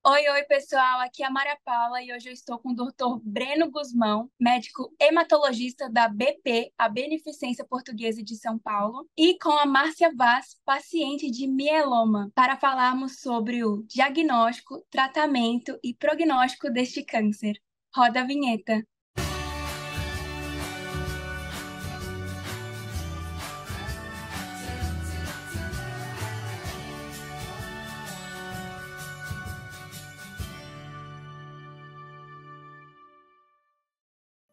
Oi, pessoal, aqui é a Mara Paula e hoje eu estou com o Dr. Breno Guzmão, médico hematologista da BP, a Beneficência Portuguesa de São Paulo, e com a Márcia Vaz, paciente de mieloma, para falarmos sobre o diagnóstico, tratamento e prognóstico deste câncer. Roda a vinheta.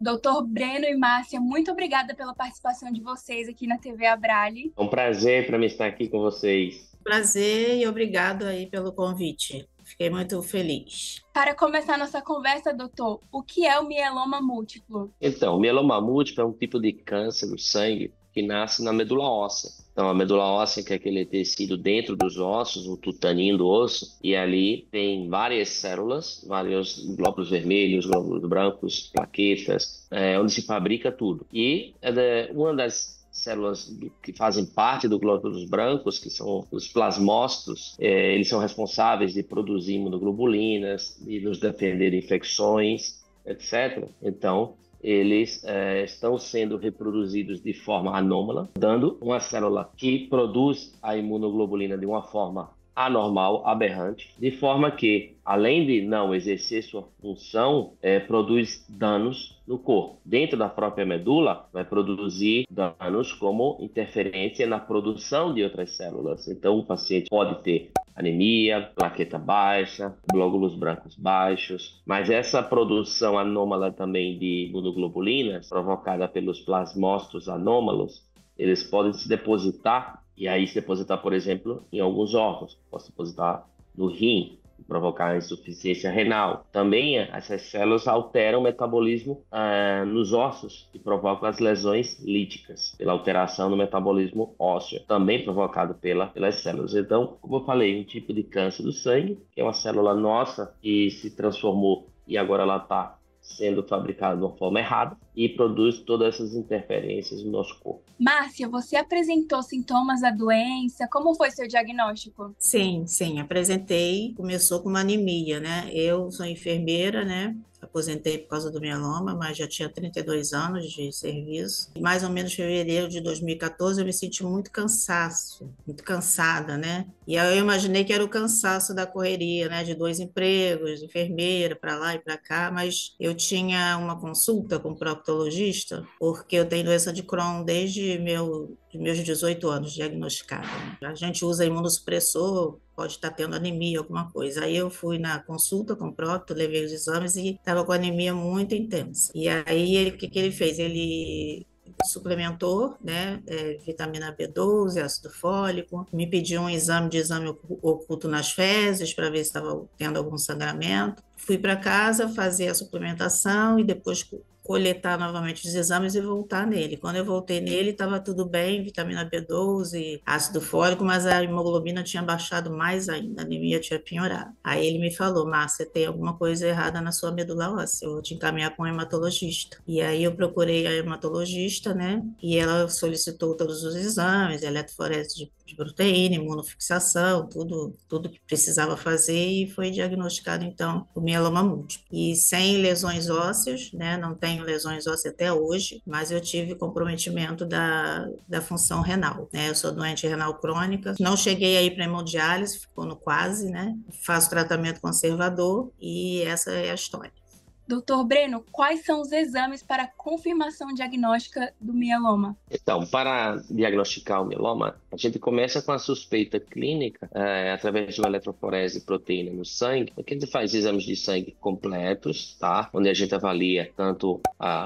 Doutor Breno e Márcia, muito obrigada pela participação de vocês aqui na TV Abrale. É um prazer para mim estar aqui com vocês. Prazer e obrigado aí pelo convite. Fiquei muito feliz. Para começar nossa conversa, doutor, o que é o mieloma múltiplo? Então, o mieloma múltiplo é um tipo de câncer do sangue que nasce na medula óssea. Então, a medula óssea, que é aquele tecido dentro dos ossos, o tutaninho do osso, e ali tem várias células, vários glóbulos vermelhos, glóbulos brancos, plaquetas, onde se fabrica tudo. E uma das células que fazem parte do glóbulos brancos, que são os plasmócitos, eles são responsáveis de produzir imunoglobulinas, de nos defender de infecções, etc. Então, eles estão sendo reproduzidos de forma anômala, dando uma célula que produz a imunoglobulina de uma forma anormal, aberrante, de forma que, além de não exercer sua função, produz danos no corpo. Dentro da própria medula, vai produzir danos como interferência na produção de outras células. Então, o paciente pode ter anemia, plaqueta baixa, glóbulos brancos baixos, mas essa produção anômala também de imunoglobulinas, provocada pelos plasmócitos anômalos, eles podem se depositar, e aí se depositar, por exemplo, em alguns órgãos. Pode depositar no rim, provocar insuficiência renal. Também essas células alteram o metabolismo nos ossos e provocam as lesões líticas, pela alteração no metabolismo ósseo, também provocado pelas células. Então, como eu falei, um tipo de câncer do sangue, que é uma célula nossa que se transformou e agora ela está sendo fabricada de uma forma errada e produz todas essas interferências no nosso corpo. Márcia, você apresentou sintomas da doença? Como foi seu diagnóstico? Sim, apresentei. Começou com uma anemia, né? Eu sou enfermeira, né? Aposentei por causa do mieloma, mas já tinha 32 anos de serviço. E mais ou menos em fevereiro de 2014 eu me senti muito cansada, né? E aí eu imaginei que era o cansaço da correria, né? De 2 empregos, enfermeira, para lá e para cá, mas eu tinha uma consulta com o proctologista, porque eu tenho doença de Crohn desde meus 18 anos, diagnosticada. A gente usa imunossupressor, pode estar tendo anemia, alguma coisa. Aí eu fui na consulta com o prócto, levei os exames e estava com anemia muito intensa. E aí, o que ele fez? Ele suplementou, né, vitamina B12, ácido fólico, me pediu um exame oculto nas fezes para ver se estava tendo algum sangramento. Fui para casa fazer a suplementação e depois coletar novamente os exames e voltar nele. Quando eu voltei nele, estava tudo bem, vitamina B12, ácido fólico, mas a hemoglobina tinha baixado mais ainda, a anemia tinha piorado. Aí ele me falou: Márcia, tem alguma coisa errada na sua medula óssea, eu vou te encaminhar para um hematologista. E aí eu procurei a hematologista, né, e ela solicitou todos os exames, eletroforese de proteína, imunofixação, tudo que precisava fazer, e foi diagnosticado, então, o mieloma múltiplo. E sem lesões ósseas, né, não tenho lesões ósseas até hoje, mas eu tive comprometimento da função renal, né, eu sou doente renal crônica, não cheguei aí para hemodiálise, ficou no quase, né, faço tratamento conservador e essa é a história. Doutor Breno, quais são os exames para confirmação diagnóstica do mieloma? Então, para diagnosticar o mieloma, a gente começa com a suspeita clínica através de uma eletroforese de proteína no sangue. Aqui a gente faz exames de sangue completos, tá? Onde a gente avalia tanto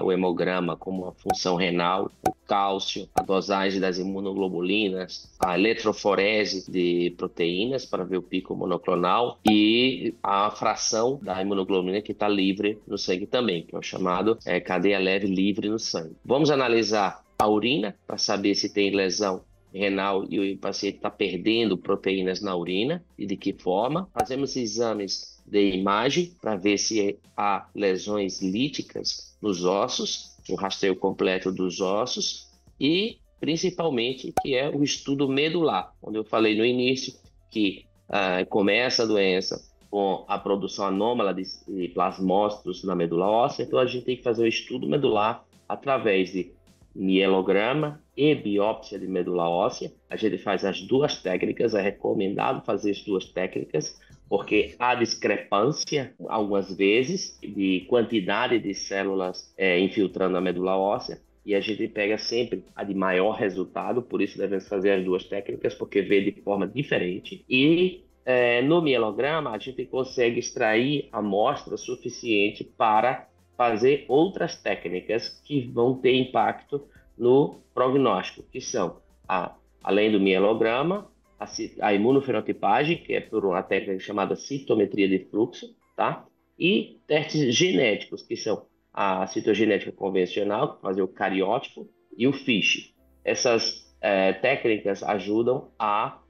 o hemograma como a função renal, o cálcio, a dosagem das imunoglobulinas, a eletroforese de proteínas para ver o pico monoclonal e a fração da imunoglobulina que está livre no sangue também, que é o chamado cadeia leve livre no sangue. Vamos analisar a urina para saber se tem lesão renal e o paciente está perdendo proteínas na urina e de que forma. Fazemos exames de imagem para ver se há lesões líticas nos ossos, um rastreio completo dos ossos e principalmente que é o estudo medular, onde eu falei no início que começa a doença com a produção anômala de plasmócitos na medula óssea, então a gente tem que fazer o estudo medular através de mielograma e biópsia de medula óssea. A gente faz as duas técnicas, é recomendado fazer as duas técnicas, porque há discrepância, algumas vezes, de quantidade de células infiltrando a medula óssea, e a gente pega sempre a de maior resultado, por isso devemos fazer as duas técnicas, porque vê de forma diferente. E no mielograma, a gente consegue extrair amostra suficiente para fazer outras técnicas que vão ter impacto no prognóstico, que são, além do mielograma, a imunofenotipagem, que é por uma técnica chamada citometria de fluxo, tá? E testes genéticos, que são a citogenética convencional, fazer o cariótipo, e o FISH. Essas técnicas ajudam a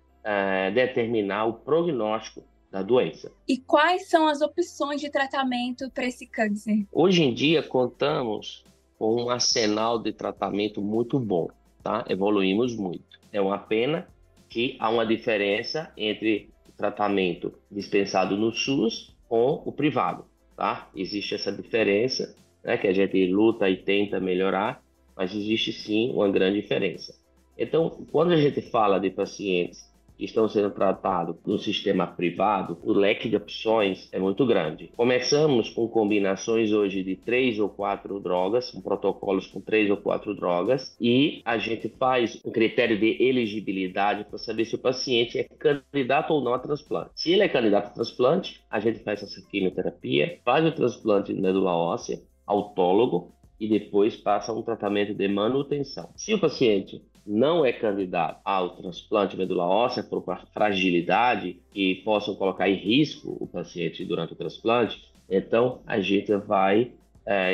determinar o prognóstico da doença. E quais são as opções de tratamento para esse câncer? Hoje em dia, contamos com um arsenal de tratamento muito bom, tá? Evoluímos muito. É uma pena que há uma diferença entre o tratamento dispensado no SUS com o privado, tá? Existe essa diferença, né, que a gente luta e tenta melhorar, mas existe sim uma grande diferença. Então, quando a gente fala de pacientes que estão sendo tratados no sistema privado, o leque de opções é muito grande. Começamos com combinações hoje de 3 ou 4 drogas, com protocolos com 3 ou 4 drogas, e a gente faz um critério de elegibilidade para saber se o paciente é candidato ou não a transplante. Se ele é candidato a transplante, a gente faz essa quimioterapia, faz o transplante de medula óssea, autólogo, e depois passa um tratamento de manutenção. Se o paciente não é candidato ao transplante de medula óssea por uma fragilidade que possam colocar em risco o paciente durante o transplante, então a gente vai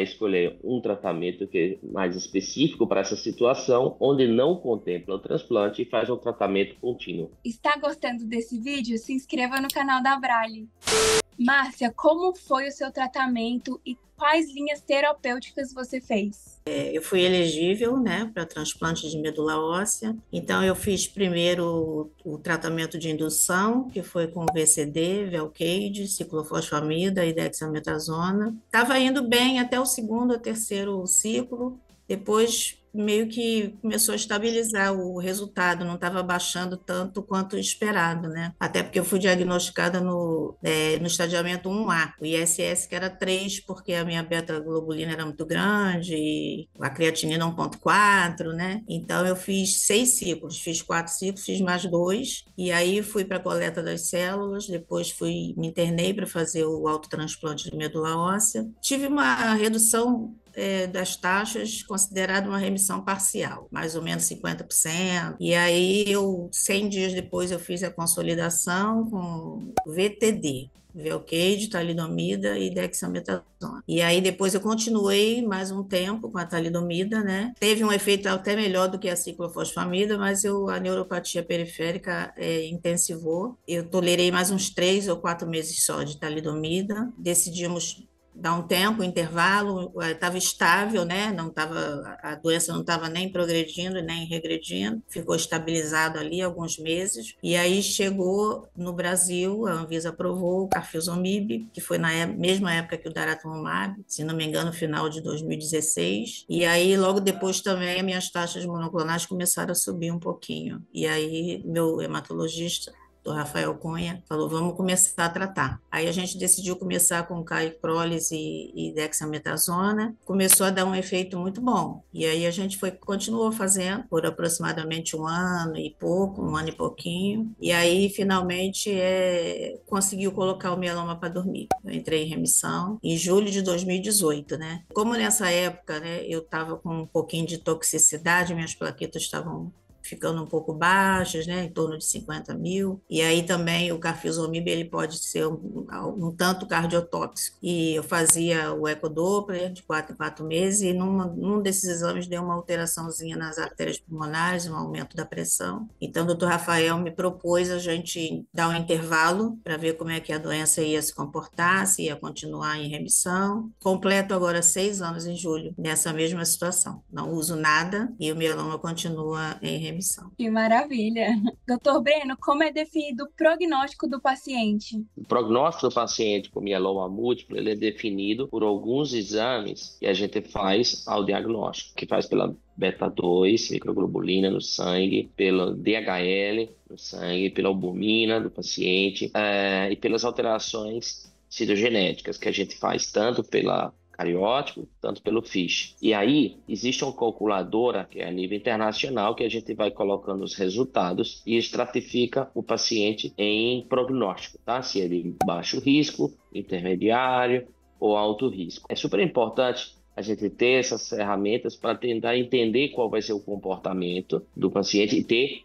escolher um tratamento que é mais específico para essa situação, onde não contempla o transplante e faz um tratamento contínuo. Está gostando desse vídeo? Se inscreva no canal da Abrale. Márcia, como foi o seu tratamento e quais linhas terapêuticas você fez? Eu fui elegível, né, para transplante de medula óssea. Então, eu fiz primeiro o tratamento de indução, que foi com VCD, Velcade, ciclofosfamida e dexametasona. Estava indo bem até o segundo ou terceiro ciclo. Depois, meio que começou a estabilizar o resultado, não estava baixando tanto quanto esperado, né? Até porque eu fui diagnosticada no estadiamento 1A, o ISS que era 3, porque a minha beta-globulina era muito grande, e a creatinina 1,4, né? Então eu fiz 6 ciclos, fiz 4 ciclos, fiz mais 2, e aí fui para a coleta das células, depois me internei para fazer o autotransplante de medula óssea. Tive uma redução das taxas, considerada uma remissão parcial, mais ou menos 50%. E aí, 100 dias depois, eu fiz a consolidação com VTD, Velcade, talidomida e dexametasona. E aí depois eu continuei mais um tempo com a talidomida, né? Teve um efeito até melhor do que a ciclofosfamida, mas a neuropatia periférica intensivou. Eu tolerei mais uns 3 ou 4 meses só de talidomida. Decidimos dar um tempo, um intervalo, estava estável, né? A doença não estava nem progredindo, nem regredindo, ficou estabilizado ali alguns meses. E aí chegou no Brasil, a Anvisa aprovou o carfilzomib, que foi na mesma época que o daratumumab, se não me engano, final de 2016. E aí, logo depois também, as minhas taxas monoclonais começaram a subir um pouquinho. E aí, meu hematologista, do Rafael Cunha, falou, vamos começar a tratar. Aí a gente decidiu começar com caicprólise e dexametasona, começou a dar um efeito muito bom. E aí a gente continuou fazendo por aproximadamente um ano e pouquinho, e aí finalmente conseguiu colocar o mieloma para dormir. Eu entrei em remissão em julho de 2018, né? Como nessa época, né, eu estava com um pouquinho de toxicidade, minhas plaquetas estavam ficando um pouco baixas, né, em torno de 50 mil. E aí também o carfilzomib ele pode ser um tanto cardiotóxico. E eu fazia o ecodoppler de 4 em 4 meses e num desses exames deu uma alteraçãozinha nas artérias pulmonares, um aumento da pressão. Então o Dr. Rafael me propôs a gente dar um intervalo para ver como é que a doença ia se comportar, se ia continuar em remissão. Completo agora 6 anos em julho nessa mesma situação. Não uso nada e o mieloma continua em remissão. remissão. Que maravilha. Doutor Breno, como é definido o prognóstico do paciente? O prognóstico do paciente com mieloma múltiplo, ele é definido por alguns exames que a gente faz ao diagnóstico, que faz pela beta-2, microglobulina no sangue, pelo DHL no sangue, pela albumina do paciente, e pelas alterações citogenéticas que a gente faz tanto pela cariótipo, tanto pelo FISH. E aí, existe uma calculadora, que é a nível internacional, que a gente vai colocando os resultados e estratifica o paciente em prognóstico, tá? Se ele é de baixo risco, intermediário ou alto risco. É super importante a gente ter essas ferramentas para tentar entender qual vai ser o comportamento do paciente e ter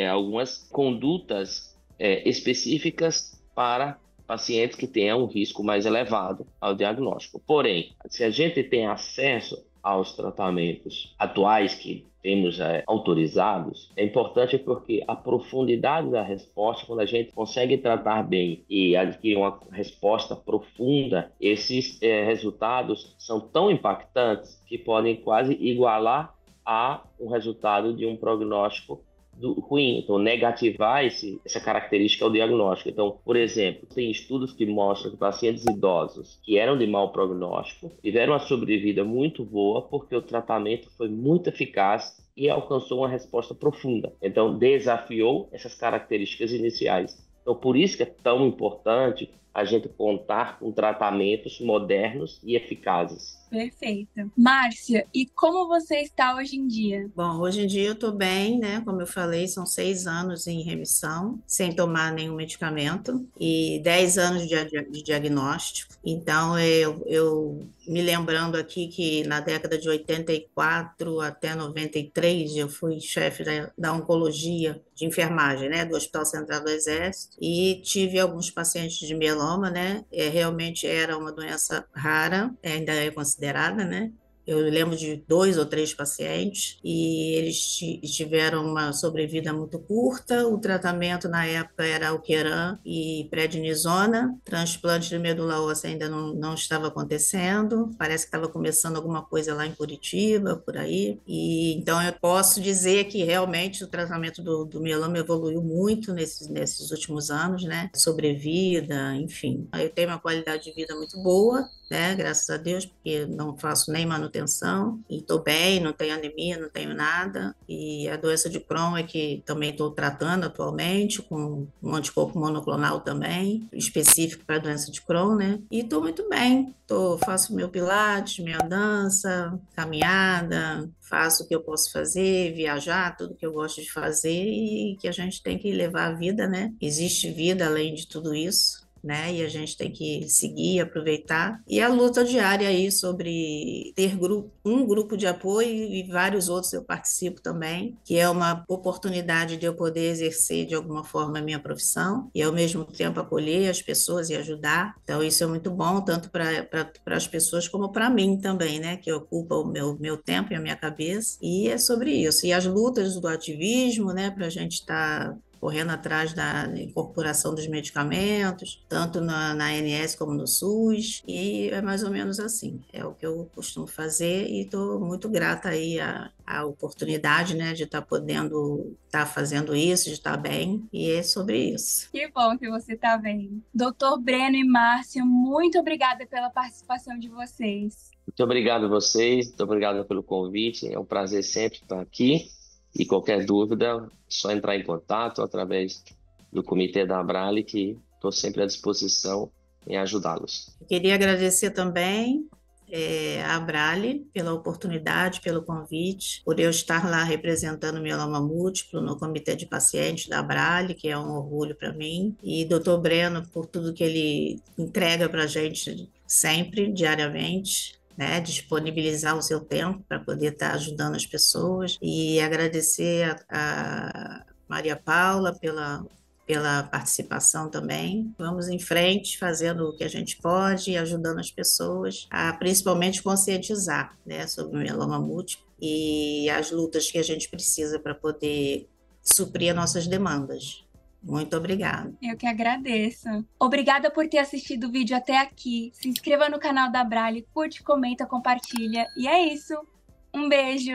algumas condutas específicas para pacientes que tenham um risco mais elevado ao diagnóstico. Porém, se a gente tem acesso aos tratamentos atuais que temos autorizados, é importante porque a profundidade da resposta, quando a gente consegue tratar bem e adquirir uma resposta profunda, esses resultados são tão impactantes que podem quase igualar a um resultado de um prognóstico ruim, então negativar essa característica ao diagnóstico. Então, por exemplo, tem estudos que mostram que pacientes idosos que eram de mau prognóstico tiveram uma sobrevida muito boa porque o tratamento foi muito eficaz e alcançou uma resposta profunda. Então, desafiou essas características iniciais. Então, por isso que é tão importante a gente contar com tratamentos modernos e eficazes. Perfeito. Márcia, e como você está hoje em dia? Bom, hoje em dia eu estou bem, né? Como eu falei, são 6 anos em remissão, sem tomar nenhum medicamento, e 10 anos de diagnóstico. Então, eu me lembrando aqui que na década de 84 até 93, eu fui chefe da oncologia de enfermagem, né? Do Hospital Central do Exército, e tive alguns pacientes de mieloma, né? Realmente era uma doença rara, ainda é considerada, né? Eu lembro de 2 ou 3 pacientes e eles tiveram uma sobrevida muito curta. O tratamento na época era alqueran e prednisona. Transplante de medula óssea ainda não estava acontecendo. Parece que estava começando alguma coisa lá em Curitiba, por aí. E então eu posso dizer que realmente o tratamento do mieloma evoluiu muito nesses últimos anos, né? Sobrevida, enfim. Eu tenho uma qualidade de vida muito boa, né? Graças a Deus, porque não faço nem manutenção e estou bem, não tenho anemia, não tenho nada. E a doença de Crohn é que também estou tratando atualmente com um anticorpo monoclonal também, específico para a doença de Crohn, né? E estou muito bem. Faço meu pilates, minha dança, caminhada, faço o que eu posso fazer, viajar, tudo que eu gosto de fazer e que a gente tem que levar a vida, né? Existe vida além de tudo isso, né? E a gente tem que seguir, aproveitar. E a luta diária aí sobre ter um grupo de apoio e vários outros eu participo também, que é uma oportunidade de eu poder exercer de alguma forma a minha profissão e ao mesmo tempo acolher as pessoas e ajudar. Então isso é muito bom, tanto para as pessoas como para mim também, né? Que ocupa o meu tempo e a minha cabeça. E é sobre isso. E as lutas do ativismo, né? Para a gente estar correndo atrás da incorporação dos medicamentos, tanto na ANS como no SUS, e é mais ou menos assim, é o que eu costumo fazer e estou muito grata aí à oportunidade, né, de estar podendo estar fazendo isso, de estar bem, e é sobre isso. Que bom que você está bem. Doutor Breno e Márcia, muito obrigada pela participação de vocês. Muito obrigado a vocês, muito obrigado pelo convite, é um prazer sempre estar aqui. E qualquer dúvida, é só entrar em contato através do Comitê da Abrale, que estou sempre à disposição em ajudá-los. Queria agradecer também a Abrale pela oportunidade, pelo convite, por eu estar lá representando o mieloma múltiplo no Comitê de Pacientes da Abrale, que é um orgulho para mim, e Dr. Breno por tudo que ele entrega para a gente sempre, diariamente, né, disponibilizar o seu tempo para poder estar ajudando as pessoas e agradecer a Maria Paula pela participação também. Vamos em frente, fazendo o que a gente pode e ajudando as pessoas a principalmente conscientizar, né, sobre o mieloma múltiplo e as lutas que a gente precisa para poder suprir as nossas demandas. Muito obrigada. Eu que agradeço. Obrigada por ter assistido o vídeo até aqui. Se inscreva no canal da Abrale, curte, comenta, compartilha. E é isso. Um beijo!